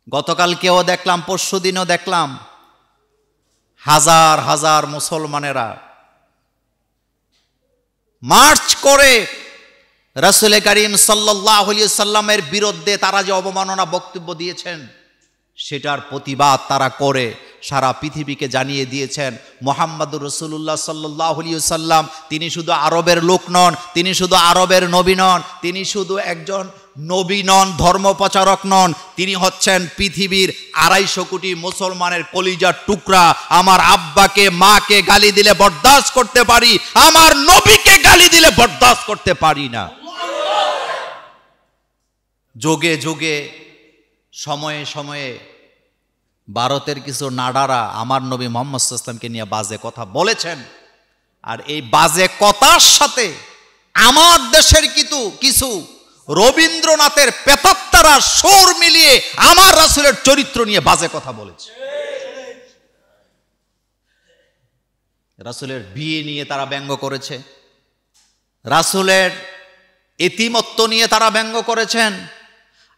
গতকালকেও দেখলাম, পরশুদিনও দেখলাম, হাজার হাজার মুসলমানেরা মার্চ করে রাসূল করিম সাল্লাল্লাহু আলাইহি সাল্লামের বিরুদ্ধে তারা যে অবমাননা বক্তব্য দিয়েছেন সেটার প্রতিবাদ তারা করে সারা পৃথিবীকে জানিয়ে দিয়েছেন মুহাম্মদুর রাসূলুল্লাহ সাল্লাল্লাহু আলাইহি সাল্লাম তিনি শুধু আরবের লোক নন, তিনি শুধু আরবের নবী নন, তিনি শুধু একজন নবী নন, ধর্মপ্রচারক নন, তিনি হচ্ছেন পৃথিবীর 250 কোটি মুসলমানের কলিজার টুকরা। আমার আব্বাকে মাকে গালি দিলে বরদাস্ত করতে পারি, আমার নবীকে গালি দিলে বরদাস্ত করতে পারি না। যোগে যোগে সময়ে সময়ে ভারতের কিছু নাডারা আমার নবী মুহাম্মদ সাল্লাল্লাহু আলাইহি ওয়াসাল্লামকে নিয়ে বাজে কথা বলেছেন, আর এই বাজে কথার সাথে আমার দেশের কিছু রবীন্দ্রনাথের প্রেতাত্মারা সুর মিলিয়ে আমার রাসূলের চরিত্র নিয়ে বাজে কথা বলেছে। রাসূলের বিয়ে নিয়ে তারা ব্যঙ্গ করেছে, রাসূলের এতিমত্ব নিয়ে তারা ব্যঙ্গ করেছেন,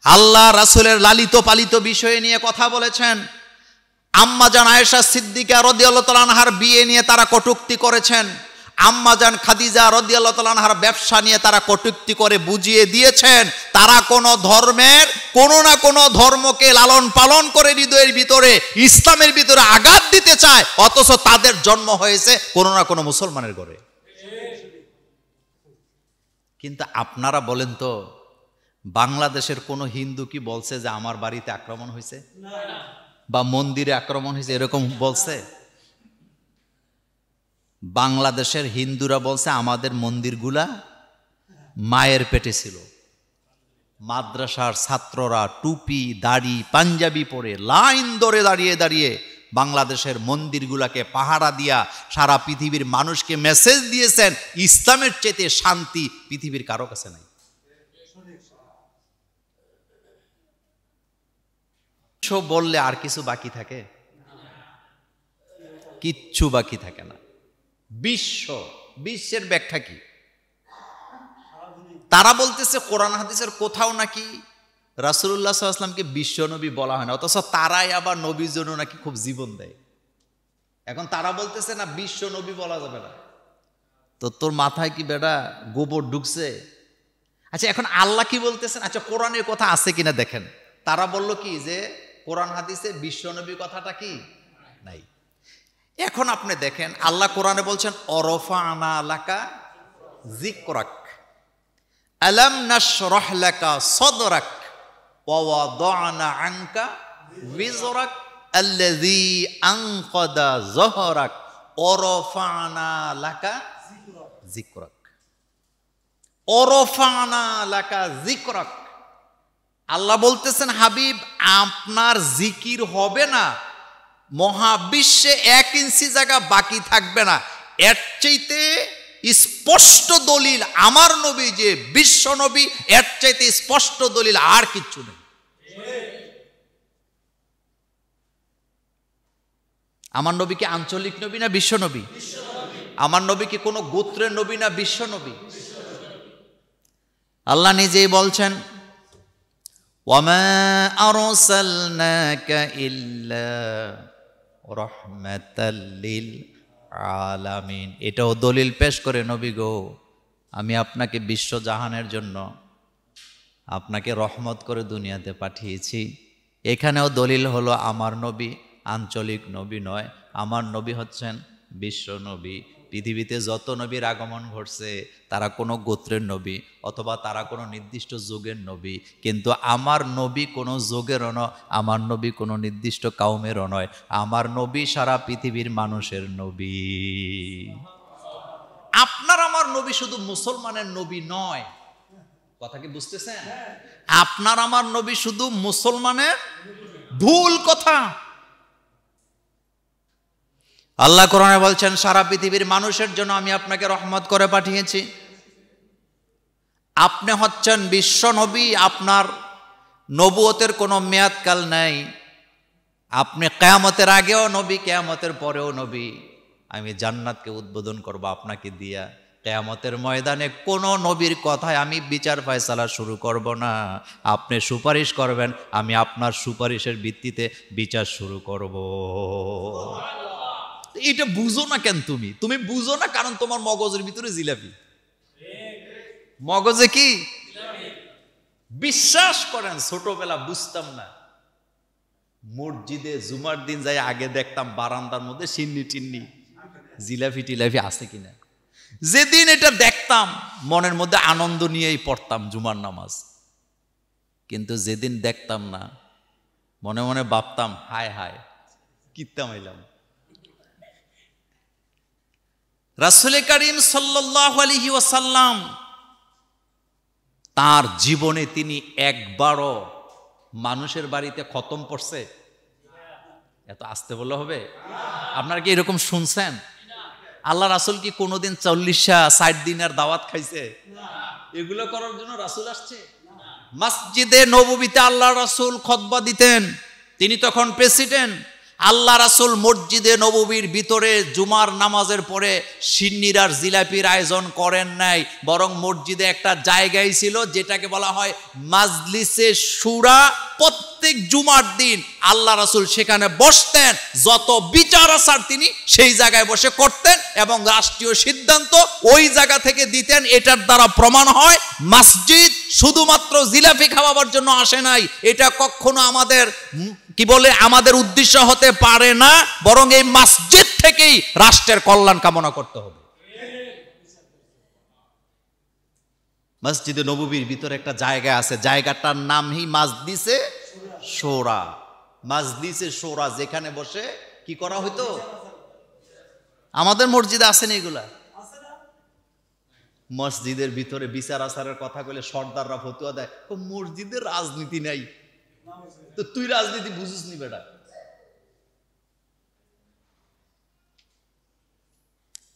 আল্লাহ রাসূলের লালিত পালিত বিষয় নিয়ে কথা বলেছেন, আম্মাজান আয়েশা সিদ্দিকা রাদিয়াল্লাহু তাআলা আনহার বিয়ে নিয়ে তারা কটূক্তি করেছেন, আম্মাজান খাদিজা রাদিয়াল্লাহু তাআলা আনহার ব্যবসা নিয়ে তারা কটূক্তি করে বুঝিয়ে দিয়েছেন তারা কোন ধর্মের কোনো না কোনো ধর্মকে লালন পালন করে হৃদয়ের ভিতরে ইসলামের ভিতরে আঘাত দিতে চায়, অথচ তাদের জন্ম হয়েছে কোনো না কোনো মুসলমানের ঘরে। কিন্তু আপনারা বলেন তো, বাংলাদেশের কোন হিন্দু কি বলছে যে আমার বাড়িতে আক্রমণ হয়েছে বা মন্দিরে আক্রমণ হয়েছে, এরকম বলছে? বাংলাদেশের হিন্দুরা বলছে আমাদের মন্দিরগুলা মায়ের পেটে ছিল। মাদ্রাসার ছাত্ররা টুপি দাড়ি পাঞ্জাবি পরে লাইন ধরে দাঁড়িয়ে দাঁড়িয়ে বাংলাদেশের মন্দিরগুলাকে পাহারা দিয়া সারা পৃথিবীর মানুষকে মেসেজ দিয়েছেন ইসলামের চেয়ে শান্তি পৃথিবীর কারো কাছে নাই। বললে আর কিছু বাকি থাকে? কিচ্ছু বাকি থাকে না। বিশ্বের ব্যাখ্যা কি? তারা বলতেছে কোরআন হাদিসের কোথাও নাকি রাসূলুল্লাহ সাল্লাল্লাহু আলাইহি ওয়াসাল্লামকে বিশ্ব নবী বলা হয় না, অথচ তারাই আবার নবীর জন্য নাকি খুব জীবন দেয়। এখন তারা বলতেছে না বিশ্ব নবী বলা যাবে না। তো তোর মাথায় কি বেটা গোবর ঢুকছে? আচ্ছা, এখন আল্লাহ কি বলতেছেন? আচ্ছা, কোরআনের কথা আছে কিনা দেখেন। তারা বলল কি যে কোরআন হাদিসে বিশ্ব নবী কথাটা কি নাই। এখন আপনি দেখেন আল্লাহ কোরআনে বলছেন অরফানা লাকা যিকরাক আলাম নাশরাহ লাকা সাদরাক ওয়া ওয়াদানা আনকা বিজরাক আল্লাযী আনকাদা যহরাক অরফানা লাকা যিকরাক। অরফানা লাকা যিকরাক, আল্লাহ বলতেছেন হাবিব আপনার জিকির হবে না, মহাবিশ্বে 1 ইঞ্চি জায়গা বাকি থাকবে না। এর চাইতে স্পষ্ট দলিল আমার নবী যে বিশ্ব নবী, এর চাইতে স্পষ্ট দলিল আর কিচ্ছু নেই। আমার নবী কি আঞ্চলিক নবী না বিশ্ব নবী? আমার নবী কি কোনো গোত্রের নবী না বিশ্ব নবী? আল্লাহ নিজেই বলছেন ওয়ামা আরসালনাকা ইল্লা রাহমাতাল লিল আলামিন। এটাও দলিল পেশ করে নবী গো, আমি আপনাকে বিশ্ব জাহানের জন্য আপনাকে রহমত করে দুনিয়াতে পাঠিয়েছি। এখানেও দলিল হলো আমার নবী আঞ্চলিক নবী নয়, আমার নবী হচ্ছেন বিশ্ব নবী। পৃথিবীতে যত নবীর আগমন ঘটছে তারা কোনো গোত্রের নবী অথবা তারা কোনো নির্দিষ্ট যুগের নবী, কিন্তু আমার নবী কোনো যুগেরও নয়, আমার নবী কোনো নির্দিষ্ট কাউমেরও নয়, আমার নবী সারা পৃথিবীর মানুষের নবী। আপনার আমার নবী শুধু মুসলমানের নবী নয়, কথা কি বুঝতেছেন? আপনার আমার নবী শুধু মুসলমানের, ভুল কথা। আল্লাহ কোরআনে বলছেন সারা পৃথিবীর মানুষের জন্য আমি আপনাকে রহমত করে পাঠিয়েছি। আপনি হচ্ছেন বিশ্ব নবী, আপনার নবুয়তের কোনো মেয়াদকাল নাই। আপনি কিয়ামতের আগেও নবী, কিয়ামতের পরেও নবী। আমি জান্নাতকে উদ্বোধন করব আপনাকে দিয়া, কিয়ামতের ময়দানে কোনো নবীর কথায় আমি বিচার ফয়সালা শুরু করব না। আপনি সুপারিশ করবেন, আমি আপনার সুপারিশের ভিত্তিতে বিচার শুরু করব। এটা বুঝো না কেন? তুমি বুঝো না কারণ তোমার মগজের ভিতরে জিলাপি। মগজে কি? বিশ্বাস করেন ছোটবেলা বুঝতাম না। মসজিদে জুমার দিন যাই আগে দেখতাম বারান্দার মধ্যে সিন্নি টিন্নি জিলাপি টিলাপি আছে কিনা। যেদিন এটা দেখতাম মনের মধ্যে আনন্দ নিয়েই পড়তাম জুমার নামাজ। কিন্তু যেদিন দেখতাম না মনে মনে ভাবতাম হায় হায় কিত্তাম এলাম। রাসূল করিম সাল্লাল্লাহু আলাইহি ওয়াসাল্লাম তার জীবনে তিনি একবারও মানুষের বাড়িতে খতম পড়ছে? এত আস্তে বললে হবে? আপনারা কি এরকম শুনছেন? আল্লাহ রাসূল কি কোনোদিন 40-60 দিনের দাওয়াত খাইছে? এগুলো করার জন্য রাসূল আসছে? মসজিদে নববীতে আল্লাহ রাসূল খুতবা দিতেন, তিনি তখন প্রেসিডেন্ট। আল্লাহ রাসূল মসজিদে নববীর ভিতরে জুমার নামাজের পরে সিন্নির আর জিলাপির আয়োজন করেন নাই, বরং মসজিদে একটা জায়গায় ছিল যেটাকে বলা হয় মাজলিসে শুরা। প্রত্যেক জুমার দিন আল্লাহ রাসূল সেখানে বসতেন, যত বিচার আচার তিনি সেই জায়গায় বসে করতেন এবং রাষ্ট্রীয় সিদ্ধান্ত ওই জায়গা থেকে দিতেন। এটার দ্বারা প্রমাণ হয় মসজিদ শুধুমাত্র জিলাপি খাওয়াবার জন্য আসে নাই। এটা কখনো আমাদের আমাদের উদ্দেশ্য হতে পারে না, বরং এই মসজিদ থেকেই রাষ্ট্রের কল্যাণ কামনা করতে হবে। মসজিদে নববীর ভিতরে একটা জায়গা আছে, জায়গাটার নামই মাজলিসে শোরা। মাজলিসে শোরা, যেখানে বসে কি করা হইতো? আমাদের মসজিদে আসেন এগুলা? মসজিদের ভিতরে বিচার আচারের কথা বলে সর্দাররা ফতুয়া দেয়, মসজিদের রাজনীতি নাই। তো তুই রাজনীতি বুঝিস নি বেটা?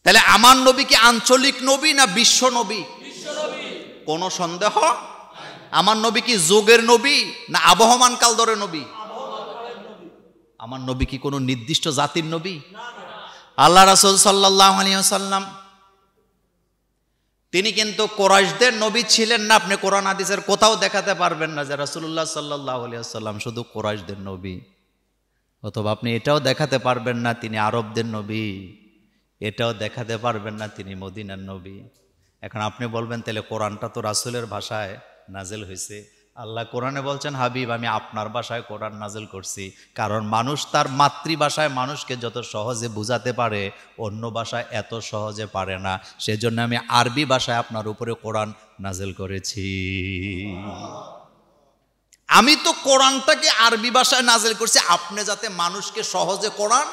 তাহলে আমার নবী কি আঞ্চলিক নবী না বিশ্ব নবী? কোন সন্দেহ? আমার নবী কি যুগের নবী না আবহমান কাল ধরে নবী? আমার নবী কি কোনো নির্দিষ্ট জাতির নবী? আল্লাহ রাসূল সাল্লাল্লাহু আলাইহি ওয়াসাল্লাম তিনি কিন্তু কুরাইশদের নবী ছিলেন না। আপনি কোরআন হাদিসের কোথাও দেখাতে পারবেন না যে রাসূলুল্লাহ সাল্লাল্লাহু আলাইহি ওয়াসাল্লাম শুধু কুরাইশদের নবী। অথবা আপনি এটাও দেখাতে পারবেন না তিনি আরবদের নবী, এটাও দেখাতে পারবেন না তিনি মদিনার নবী। এখন আপনি বলবেন তাহলে কোরআনটা তো রাসূলের ভাষায় নাজিল হয়েছে। আল্লাহ কোরআনে বলছেন, হাবিব আমি আপনার ভাষায় কোরআন নাজিল করছি, কারণ মানুষ তার মাতৃভাষায় মানুষকে যত সহজে বুঝাতে পারে অন্য ভাষায় এত সহজে পারে না। সেজন্য আমি আরবি ভাষায় আপনার উপরে কোরআন নাজিল করেছি। আমি তো কোরআনটাকে আরবি ভাষায় নাজিল করছি আপনি যাতে মানুষকে সহজে কোরআন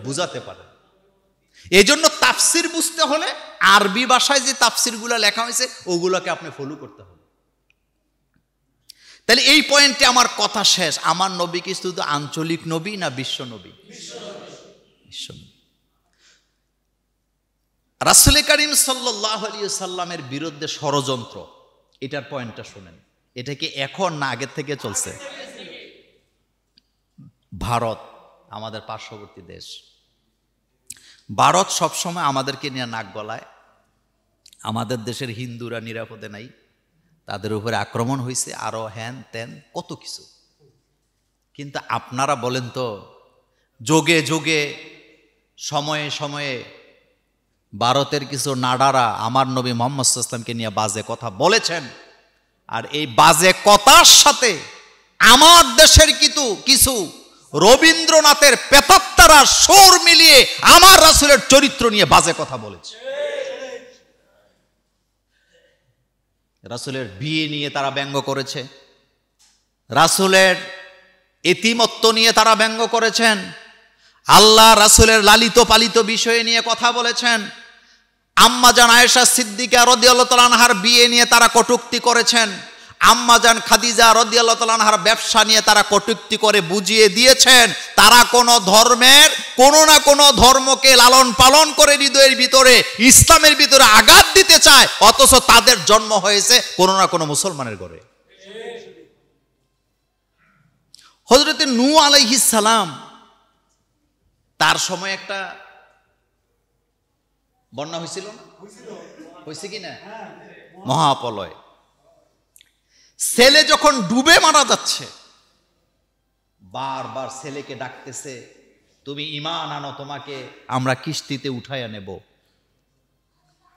বুঝাতে পারে। এই জন্য তাফসির বুঝতে হলে আরবি ভাষায় যে তাফসিরগুলো লেখা হয়েছে ওগুলোকে আপনি ফলো করতে হবে। তাহলে এই পয়েন্টে আমার কথা শেষ। আমার নবী কি শুধু আঞ্চলিক নবী না বিশ্ব নবী? বিশ্ব নবী। রাসূল করিম সাল্লাল্লাহু আলাইহি ওয়াসাল্লামের বিরুদ্ধে ষড়যন্ত্র, এটার পয়েন্টটা শুনেন। এটা কি এখন না আগের থেকে চলছে? ভারত আমাদের পার্শ্ববর্তী দেশ। ভারত সবসময় আমাদেরকে নিয়ে নাক গলায়, আমাদের দেশের হিন্দুরা নিরাপদে নাই, তাদের উপরে আক্রমণ হয়েছে, আরো হ্যান ত্যান কত কিছু। কিন্তু আপনারা বলেন তো, যোগে যোগে সময়ে সময়ে ভারতের কিছু নাডারা আমার নবী মুহাম্মদ সাল্লাল্লাহু আলাইহি ওয়াসাল্লামকে নিয়ে বাজে কথা বলেছেন, আর এই বাজে কথার সাথে আমার দেশের কিছু রবীন্দ্রনাথের পেতাত্তারা সুর মিলিয়ে আমার রাসূলের চরিত্র নিয়ে বাজে কথা বলেছে। রাসূলের বিয়ে নিয়ে তারা ব্যঙ্গ করেছে, রাসূলের এতিমত্ব নিয়ে তারা ব্যঙ্গ করেছেন, আল্লাহ রাসূলের লালিত পালিত বিষয় নিয়ে কথা বলেছেন, আম্মা জান আয়েশা সিদ্দিকা রাদিয়াল্লাহু তাআলা আনহার বিয়ে নিয়ে তারা কটূক্তি করেছেন, আম্মা জান খাদিজা রাদিয়াল্লাহু তাআলা আনহার ব্যবসা নিয়ে তারা কটূক্তি করে বুঝিয়ে দিয়েছেন তারা কোন ধর্মের কোন না কোন ধর্মকে লালন পালন করে হৃদয়ের ভিতরে ইসলামের ভিতরে আঘাত দিতে চায়, অথচ তাদের জন্ম হয়েছে কোন না কোন মুসলমানের ঘরে। হযরত নূহ আলাইহিস সালাম, তার সময় একটা বন্যা হয়েছিল না? হয়েছে কি না? মহাপ্রলয়। ছেলে যখন ডুবে মারা যাচ্ছে, বারবার ছেলেকে ডাকতেছে, তুমি ঈমান আনো, তোমাকে আমরা কিস্তিতে উঠাইয়া নেব।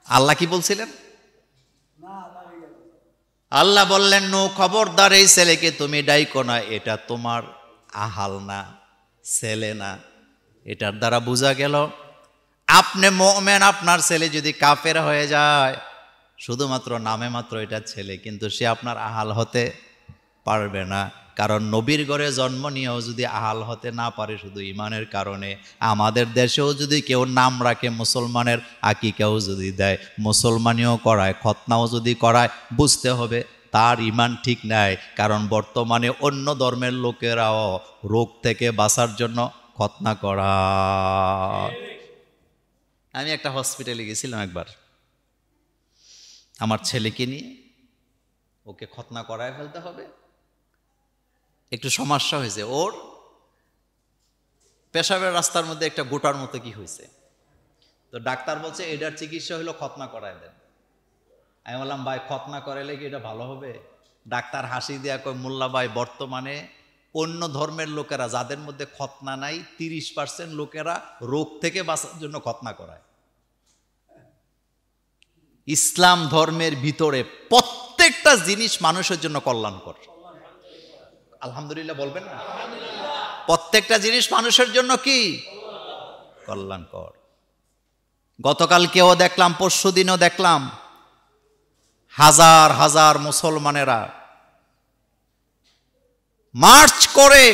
আল্লাহ কি বলছিলেন? আল্লাহ বললেন, নো, খবরদার এই ছেলেকে তুমি ডাইকো না, এটা তোমার আহাল না, ছেলে না। এটার দ্বারা বোঝা গেল আপনি মুমিন, আপনার ছেলে যদি কাফের হয়ে যায়, শুধুমাত্র নামে মাত্র এটা ছেলে, কিন্তু সে আপনার আহাল হতে পারবে না। কারণ নবীর ঘরে জন্ম নিয়েও যদি আহাল হতে না পারে শুধু ঈমানের কারণে, আমাদের দেশেও যদি কেউ নাম রাখে মুসলমানের, আকিকাও যদি দেয়, মুসলমানিও করায়, খতনাও যদি করায়, বুঝতে হবে তার ঈমান ঠিক নাই। কারণ বর্তমানে অন্য ধর্মের লোকেরাও রোগ থেকে বাঁচার জন্য খতনা করা। আমি একটা হসপিটালে গেছিলাম একবার আমার ছেলেকে নিয়ে, ওকে খতনা করায় ফেলতে হবে। একটু সমস্যা হয়েছে, ওর পেশাবের রাস্তার মধ্যে একটা গোটার মতো কি হয়েছে, তো ডাক্তার বলছে এটার চিকিৎসা হলো খতনা করায় দেন। আমি বললাম, ভাই খতনা করাইলে কি এটা ভালো হবে? ডাক্তার হাসি দেয়া কয়, মোল্লা ভাই, বর্তমানে অন্য ধর্মের লোকেরা যাদের মধ্যে খতনা নাই, 30% লোকেরা রোগ থেকে বাঁচার জন্য খতনা করায়। ইসলাম ধর্মের ভিতরে প্রত্যেকটা জিনিস মানুষের জন্য কল্যাণকর। আলহামদুলিল্লাহ বলবেন না? প্রত্যেকটা জিনিস মানুষের জন্য কি কল্যাণকর। গতকালকেও দেখলাম, পরশু দিনও দেখলাম, হাজার হাজার মুসলমানেরা মার্চ করে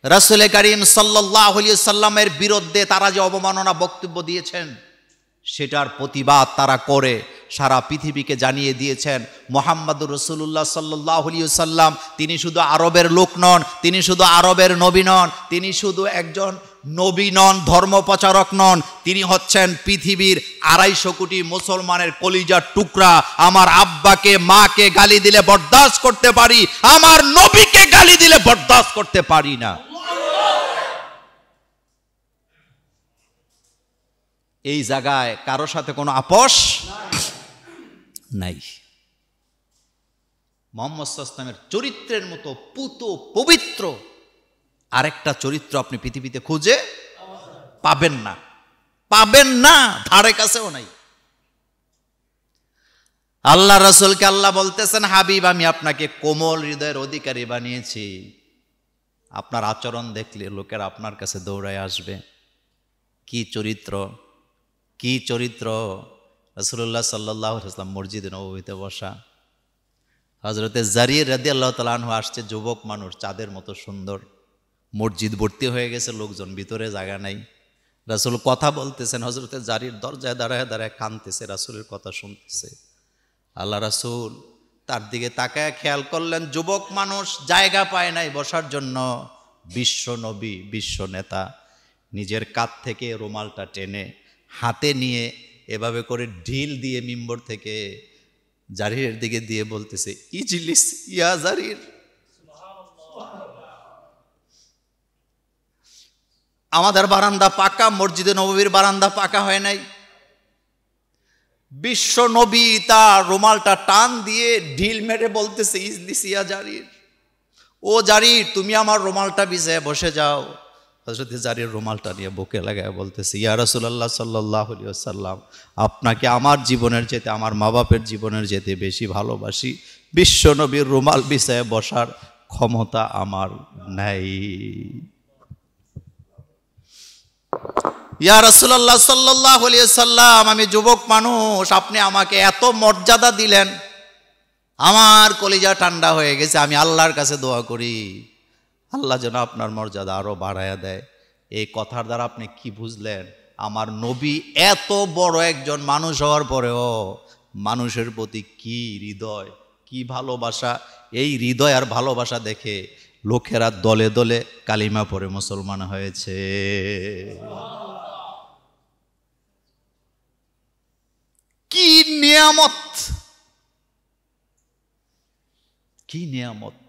রাসূল করিম সাল্লাল্লাহু আলাইহি সাল্লামের বিরুদ্ধে তারা যে অবমাননা বক্তব্য দিয়েছেন, সেটার প্রতিবাদ তারা করে সারা পৃথিবীকে জানিয়ে দিয়েছেন মুহাম্মদুর রাসূলুল্লাহ সাল্লাল্লাহু আলাইহি সাল্লাম তিনি শুধু আরবের লোক নন, তিনি শুধু আরবের নবী নন, তিনি শুধু একজন নবী নন, ধর্মপ্রচারক নন, তিনি হচ্ছেন পৃথিবীর 250 কোটি মুসলমানের কলিজার টুকরা। আমার আব্বাকে মাকে গালি দিলে বরদাস্ত করতে পারি, আমার নবীকে গালি দিলে বরদাস্ত করতে পারি না। এই জায়গায় কারো সাথে কোনো আপোষ নাই। মুহাম্মদ সাল্লাল্লাহু আলাইহি ওয়াসাল্লামের চরিত্রের মতো পুত পবিত্র আরেকটা চরিত্র আপনি পৃথিবীতে খুঁজে পাবেন না, পাবেন না, ধারে কাছেও নাই। আল্লাহ রাসূলকে আল্লাহ বলতেছেন, হাবিব, আমি আপনাকে কোমল হৃদয়ের অধিকারী বানিয়েছি, আপনার আচরণ দেখলে লোকেরা আপনার কাছে দৌড়ায় আসবে। কি চরিত্র, কি চরিত্র! রাসূলুল্লাহ সাল্লাল্লাহু আলাইহি ওয়াসাল্লাম মসজিদে নববীতে বসা, হযরতে জারির রাদিয়াল্লাহু তাআলা আনহু আসছে, যুবক মানুষ, চাঁদের মতো সুন্দর, মসজিদ ভর্তি হয়ে গেছে লোকজন, ভিতরে জায়গা নাই। রাসূল কথা বলতেছেন, হযরতে জারির দরজায় দাঁড়ায় দাঁড়ায় কাঁদতেছে, রাসূলের কথা শুনতেছে। আল্লাহ রাসূল তার দিকে তাকায় খেয়াল করলেন, যুবক মানুষ, জায়গা পায় নাই বসার জন্য। বিশ্ব নবী, বিশ্ব নেতা, নিজের কাঁধ থেকে রুমালটা টেনে হাতে নিয়ে এভাবে করে ঢিল দিয়ে মিম্বর থেকে জারিরের দিকে দিয়ে বলতেছে, ইজলিস ইয়া জারির। আমাদের বারান্দা পাকা, মসজিদে নববীর বারান্দা পাকা হয় নাই। বিশ্ব নবী তার রুমালটা টান দিয়ে ঢিল মেরে বলতেছে, ইজলিস ইয়া জারির, ও জারির, তুমি আমার রুমালটা বিছায় বসে যাও। হযরত জারির রুমালটা নিয়ে বুকে লাগায় বলতেছে, ইয়া রাসূলুল্লাহ সাল্লাল্লাহু আলাইহি ওয়াসাল্লাম, আপনাকে আমার জীবনের চেয়ে, আমার মা বাপের জীবনের চেয়ে বেশি ভালোবাসি। বিশ্ব নবীর রুমাল বিছায় বসার ক্ষমতা আমার নাই। ইয়া রাসূলুল্লাহ সাল্লাল্লাহু আলাইহি ওয়াসাল্লাম, আমি যুবক মানুষ, আপনি আমাকে এত মর্যাদা দিলেন, আমার কলিজা ঠান্ডা হয়ে গেছে। আমি আল্লাহর কাছে দোয়া করি, আল্লাহ যেন আপনার মর্যাদা আরো বাড়ায়া দেয়। এই কথার দ্বারা আপনি কি বুঝলেন? আমার নবী এত বড় একজন মানুষ হওয়ার পরেও মানুষের প্রতি কি হৃদয়, কি ভালোবাসা। এই হৃদয় আর ভালোবাসা দেখে লোকেরা দলে দলে কালিমা পড়ে মুসলমান হয়েছে। কি নিয়ামত, কি নিয়ামত!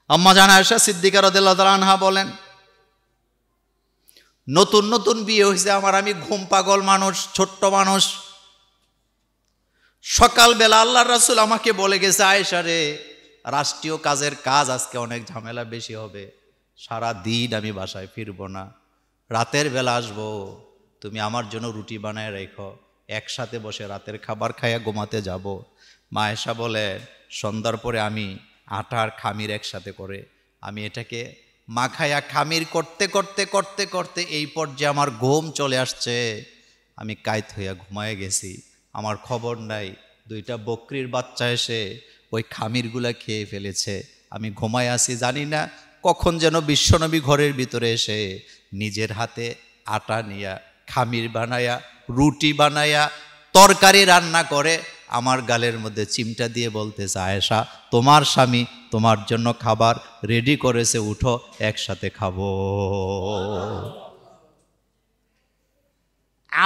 আম্মা জান আয়েশা সিদ্দিকা রাদিয়াল্লাহু তাআলা আনহা বলেন, নতুন নতুন বিয়ে হয়েছে আমার, আমি ঘুম পাগল মানুষ, ছোট্ট মানুষ, সকালবেলা আল্লাহর রাসূল আমাকে বলে গেছে, আয়েশা রে, রাষ্ট্রীয় কাজের কাজ আজকে অনেক ঝামেলা বেশি হবে, সারা দিন আমি বাসায় ফিরবো না, রাতের বেলা আসবো, তুমি আমার জন্য রুটি বানায় রেখো, একসাথে বসে রাতের খাবার খাইয়া ঘুমাতে যাব। মা আয়েশা বলে, সন্ধ্যার পরে আমি আটার খামির একসাথে করে আমি এটাকে মাখাইয়া খামির করতে করতে করতে করতে এই পর্যায়ে আমার ঘুম চলে আসছে, আমি কাইত হইয়া ঘুমায় গেছি, আমার খবর নাই, দুইটা বকরির বাচ্চা এসে ওই খামিরগুলা খেয়ে ফেলেছে, আমি ঘুমায় আসি, জানি না কখন যেন বিশ্বনবী ঘরের ভিতরে এসে নিজের হাতে আটা নিয়া খামির বানায়া রুটি বানায়া তরকারি রান্না করে আমার গালের মধ্যে চিমটা দিয়ে বলতেছে, আয়েশা, তোমার স্বামী তোমার জন্য খাবার রেডি করেছে, উঠো একসাথে খাবো।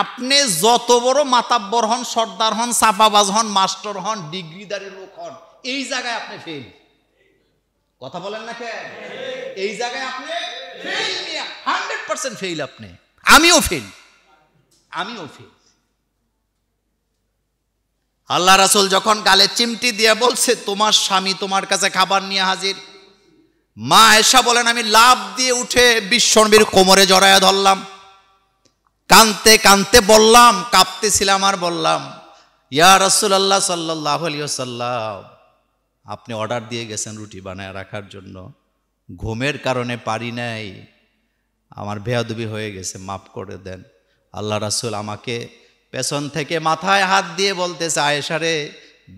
আপনি যত বড় মাতাব্বর হন, সর্দার হন, চাপাবাজ হন, মাস্টার হন, ডিগ্রিদারি লোক হন, এই জায়গায় আপনি ফেল। কথা বলেন না কে? এই জায়গায় আপনি ফেল, 100% ফেল আপনি। আমিও ফেল। আল্লাহ রাসূল যখন গালে চিমটি দিয়ে বলছে, তোমার স্বামী তোমার কাছে খাবার নিয়ে হাজির, মা আয়েশা বলেন, আমি লাফ দিয়ে উঠে বিশ্বনবীর কোমরে জড়ায়া ধরলাম, কানতে কানতে বললাম, কাঁপতেছিলাম আর বললাম, ইয়া রাসূলুল্লাহ সাল্লাল্লাহু আলাইহি ওয়াসাল্লাম, আপনি অর্ডার দিয়ে গেছেন রুটি বানায় রাখার জন্য, ঘুমের কারণে পারি নাই, আমার বেয়াদবি হয়ে গেছে, মাফ করে দেন। আল্লাহ রাসূল আমাকে পেছন থেকে মাথায় হাত দিয়ে বলতেছে, আয়েশা রে,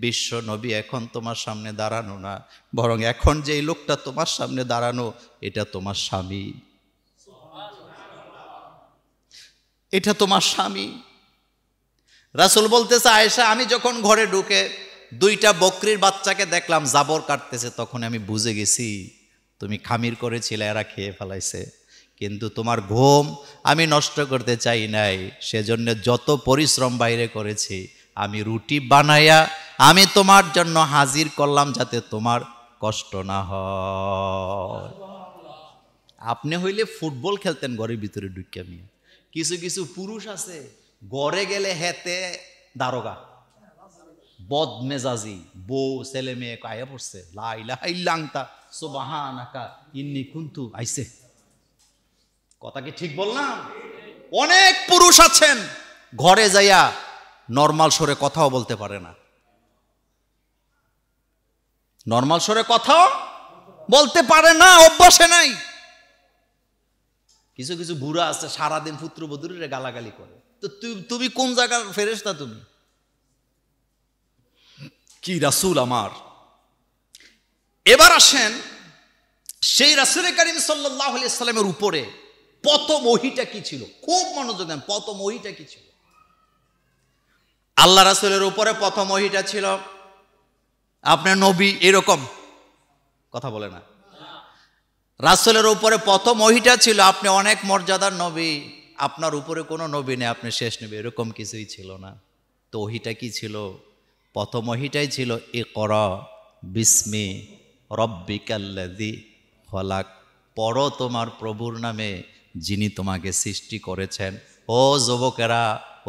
বিশ্ব নবী এখন তোমার সামনে দাঁড়ানো না, বরং এখন যেই লোকটা তোমার সামনে দাঁড়ানো এটা তোমার স্বামী, এটা তোমার স্বামী। রাসূল বলতেছে, আয়েশা, আমি যখন ঘরে ঢুকে দুইটা বকরির বাচ্চাকে দেখলাম জাবর কাটতেছে, তখন আমি বুঝে গেছি তুমি খামির করেছিলে, এরা খেয়ে ফেলাইছে, কিন্তু তোমার ঘুম আমি নষ্ট করতে চাই নাই, সেজন্য যত পরিশ্রম বাইরে করেছি আমি রুটি বানাইয়া আমি তোমার জন্য হাজির করলাম, যাতে তোমার কষ্ট না হয়। আপনি হইলে ফুটবল খেলতেন ঘরের ভিতরে ঢুকিয়া। মিয়া, কিছু কিছু পুরুষ আছে ঘরে গেলে হেতে দারোগা, বদমেজাজি, বউ ছেলে মেয়ে কায়া পড়ছে, লা ইলাহা ইল্লা আনতা সুবহানাকা ইন্নী কুনতু আইছে। কথা কি ঠিক বললাম? অনেক পুরুষ আছেন ঘরে যাইয়া নরমাল সরে কথাও বলতে পারে না, নরমাল সরে কথাও বলতে পারে না, অভ্যাসে নাই। কিছু কিছু বুড়া আছে সারাদিন পুত্রবধূরে গালাগালি করে, তো তুমি কোন জায়গার ফেরেশতা? তুমি কি রাসূল আমার। এবার আসেন সেই রাসূল কারীম সাল্লাল্লাহু আলাইহি সাল্লামের উপরে প্রথম ওহীটা কি ছিল, খুব মনোযোগ দেন, প্রথম ওহীটা কি ছিল? আল্লাহ রাসূলের উপরে প্রথম ওহীটা ছিল, আপনার নবী এরকম কথা বলে না, রাসূলের উপরে প্রথম ওহীটা ছিল, আপনি অনেক মর্যাদার নবী, আপনার উপরে কোনো নবী নেই, আপনি শেষ নবী, এরকম কিছুই ছিল না। তো ওহীটা কি ছিল? প্রথম ওহীটাই ছিল, ইকরা বিস্মি রব্বিকাল্লাযী খলাক, পড়ো তোমার প্রভুর নামে যিনি তোমাকে সৃষ্টি করেছেন। ও যুবকেরা,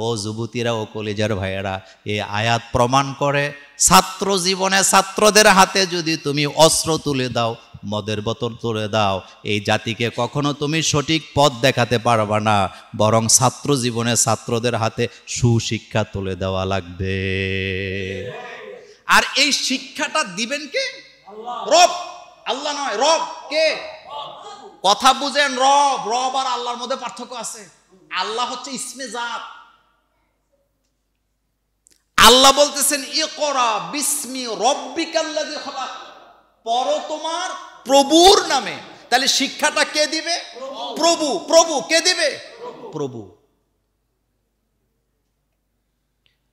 ও যুবতীরা, ও কলিজার ভাইয়েরা, এই আয়াত প্রমাণ করে ছাত্র জীবনে ছাত্রদের হাতে যদি তুমি অস্ত্র তুলে দাও, মদের বোতল তুলে দাও, এই জাতিকে কখনো তুমি সঠিক পথ দেখাতে পারবা না, বরং ছাত্র জীবনে ছাত্রদের হাতে সুশিক্ষা তুলে দেওয়া লাগবে। আর এই শিক্ষাটা দিবেন কে? রব, আল্লাহ নয়, রব কে? কথা বুঝেন, রব, রব আর আল্লাহর মধ্যে পার্থক্য আছে। আল্লাহ হচ্ছে ইসমে জাত। আল্লাহ বলতেছেন, ইকরা বিস্মি রব্বিকাল্লাযী খলাক, পড়ো তোমার প্রভুর নামে। তাহলে শিক্ষাটা কে দিবে? প্রভু। প্রভু কে দিবে? প্রভু।